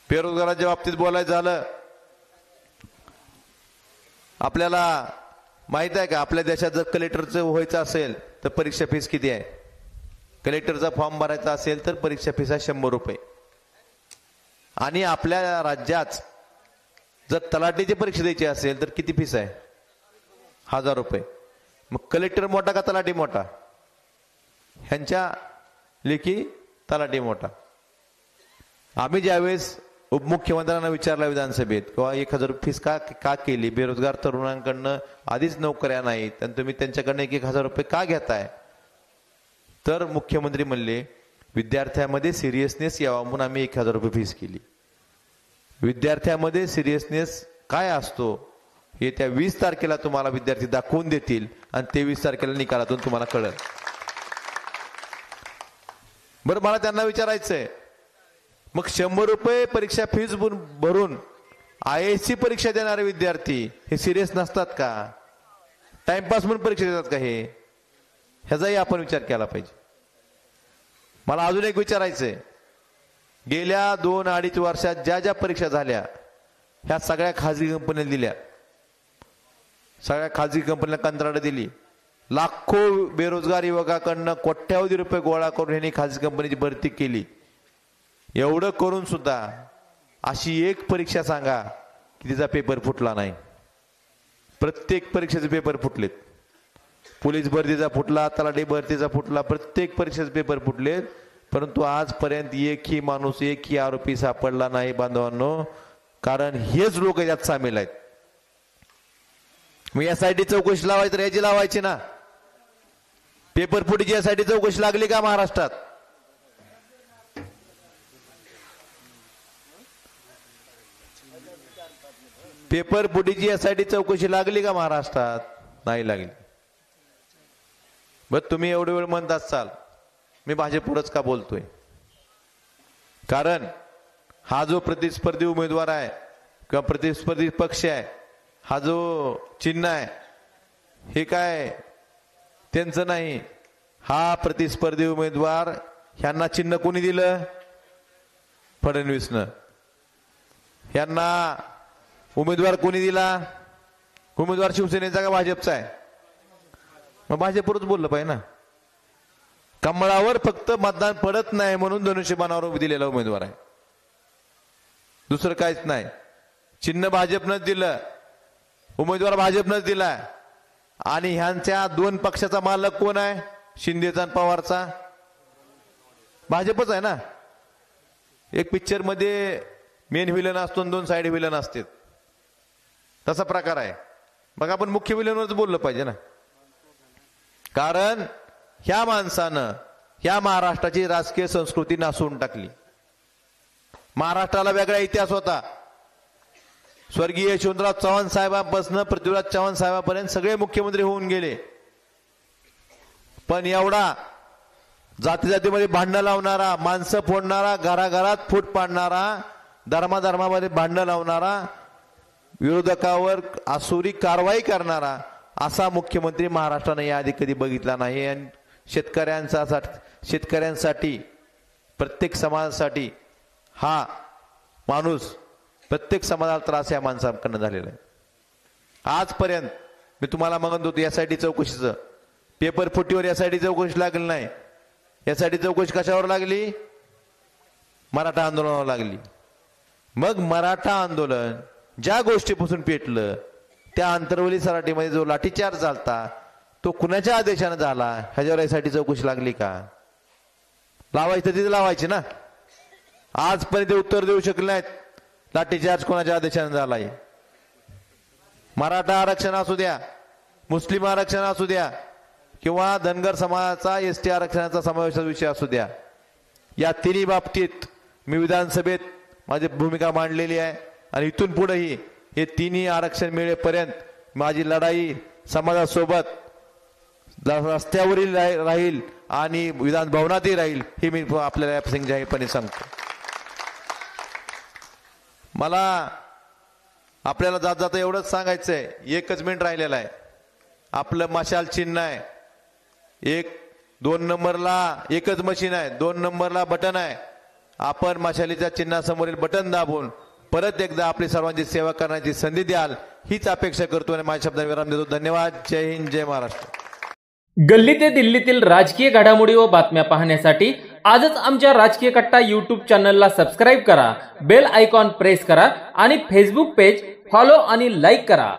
बेरोजगाराच्या बाबतीत बोलायचं झालं, आपल्याला माहित आहे का आपल्या देशात जर कलेक्टरचं व्हायचं असेल तर परीक्षा फीस किती आहे? कलेक्टरचा फॉर्म भरायचा असेल तर परीक्षा फीस आहे 100 रुपये. आणि आपल्या राज्यात जर तलाठीची परीक्षा द्यायची असेल तर किती फीस आहे? 1000 रुपये. मग कलेक्टर मोठा का तलाठी मोठा? ह्यांच्या लेखी तलाठी मोठा. आम्ही ज्यावेळेस उपमुख्यमंत्र्यांना विचारला विधानसभेत किंवा 1000 फीस का केली, बेरोजगार तरुणांकडनं आधीच नोकऱ्या नाहीत आणि तुम्ही त्यांच्याकडनं 1000 रुपये का घेताय, तर मुख्यमंत्री म्हणले विद्यार्थ्यांमध्ये सिरियसनेस यावा म्हणून आम्ही 1000 रुपये फीस केली. विद्यार्थ्यांमध्ये सिरियसनेस काय असतो हे त्या 20 तारखेला तुम्हाला विद्यार्थी दाखवून देतील आणि 23 तारखेला निकालातून तुम्हाला कळेल. बरं, मला त्यांना विचारायचंय, मग 100 रुपये परीक्षा फीस भरून IASची परीक्षा देणारे विद्यार्थी हे सिरियस नसतात का? टाइमपास म्हणून परीक्षा देतात का? हे ह्याचाही आपण विचार केला पाहिजे. मला अजून एक विचारायचंय, गेल्या 2-2.5 वर्षात ज्या ज्या परीक्षा झाल्या ह्या सगळ्या खाजगी कंपन्यांनी दिल्या, सगळ्या खाजगी कंपन्यांना कंत्राट दिली. लाखो बेरोजगार युवकाकडनं कोट्यावधी रुपये गोळा करून यांनी खाजगी कंपनीची भरती केली. एवढं करून सुद्धा अशी एक परीक्षा सांगा की तिचा पेपर फुटला नाही. प्रत्येक परीक्षेचे पेपर फुटलेत. पोलीस भरतीचा फुटला, तलाठी भरतीचा फुटला, प्रत्येक परीक्षेचे पेपर फुटलेत. परंतु आजपर्यंत एकही माणूस, एकही आरोपी सापडला नाही बांधवांनो, कारण हेच लोक यात सामील आहेत. मग यासाठी चौकशी लावायची तर याची लावायची ना. पेपर फुटीची यासाठी चौकशी लागली का महाराष्ट्रात? पेपर फुटीची यासाठी चौकशी लागली का महाराष्ट्रात? नाही लागली. बरं, तुम्ही एवढे वेळ म्हणत असाल मी भाजपवरच का बोलतोय? कारण हा जो प्रतिस्पर्धी उमेदवार आहे किंवा प्रतिस्पर्धी पक्ष आहे, हा जो चिन्ह आहे हे काय त्यांचं नाही. हा प्रतिस्पर्धी उमेदवार ह्यांना चिन्ह कोणी दिलं? फडणवीसनं. ह्यांना उमेदवार कोणी दिला? उमेदवार शिवसेनेचा का भाजपचा आहे? मग भाजपवरच बोललं पाहिजे ना. कमळावर फक्त मतदान पडत नाही म्हणून धनुष्यबाणावर दिलेला उमेदवार आहे, दुसरं काहीच नाही. चिन्ह भाजपनंच दिलं, उमेदवार भाजपनंच दिला. आणि ह्यांच्या 2 पक्षाचा मालक कोण आहे? शिंदेचा आणि पवारचा. भाजपच आहे ना. एक पिक्चर मध्ये मेन व्हिलन असतो आणि 2 साइड व्हिलन असतात, तसा प्रकार आहे. मग आपण मुख्य व्हिलनवरच बोललं पाहिजे ना. कारण ह्या माणसानं ह्या महाराष्ट्राची राजकीय संस्कृती नासून टाकली. महाराष्ट्राला वेगळा इतिहास होता. स्वर्गीय यशवंतराव चव्हाण साहेबांपासून पृथ्वीराज चव्हाण साहेबांपर्यंत सगळे मुख्यमंत्री होऊन गेले. पण एवढा जाती जातीमध्ये भांडणं लावणारा, माणसं फोडणारा, घराघरात फूट पाडणारा, धर्माधर्मामध्ये भांडणं लावणारा, विरोधकावर आसुरी कारवाई करणारा असा मुख्यमंत्री महाराष्ट्राने याआधी कधी बघितला नाही. आणि शेतकऱ्यांसाठी प्रत्येक समाजासाठी हा माणूस, प्रत्येक समाजाला त्रास या माणसाकडनं झालेला आहे. आजपर्यंत मी तुम्हाला म्हणत होतो यासाठी चौकशीचं, पेपर फुटीवर यासाठी चौकशी लागली नाही. यासाठी चौकशी कशावर लागली? मराठा आंदोलनावर लागली. मग मराठा आंदोलन ज्या गोष्टीपासून पेटलं, त्या आंतरवली सराटीमध्ये जो लाठीचार्ज झालता तो कुणाच्या आदेशाने झाला ह्याच्यावर यासाठी चौकशी लागली का? लावायचं तिथे लावायची ना. आजपर्यंत उत्तर देऊ शकले नाहीत लाठीचार्ज कोणाच्या आदेशाने झालाय. मराठा आरक्षण असू द्या, मुस्लिम आरक्षण असू द्या किंवा धनगर समाजाचा ST आरक्षणाचा समावेशाचा विषय असू द्या, या तिन्ही बाबतीत मी विधानसभेत माझी भूमिका मांडलेली आहे. आणि इथून पुढेही हे तिन्ही आरक्षण मिळेपर्यंत माझी लढाई समाजासोबत रस्त्यावरील राहील आणि विधान भवनातही राहील, हे मी आपल्याला या प्रसंगी जाहीरपणे सांगतो. मला आपल्याला जात जाता एवढंच सांगायचंय, 1 मिनिट राहिलेला आहे. आपलं मशाल चिन्ह आहे. 2 नंबरला एकच मशीन आहे, 2 नंबरला बटन आहे आपण मशालीच्या चिन्हासमोरील बटन दाबून परत एकदा आपली सर्वांची सेवा करण्याची संधी द्याल हीच अपेक्षा करतो आणि माझ्या शब्दांना विराम देतो. धन्यवाद. जय हिंद, जय महाराष्ट्र. गल्ली ते दिल्लीतील राजकीय घडामोडी व बातम्या पाहण्यासाठी आजच आमच्या राजकीय कट्टा YouTube चॅनलला सबस्क्राईब करा, बेल आयकॉन प्रेस करा आणि फेसबुक पेज फॉलो आणि लाईक करा.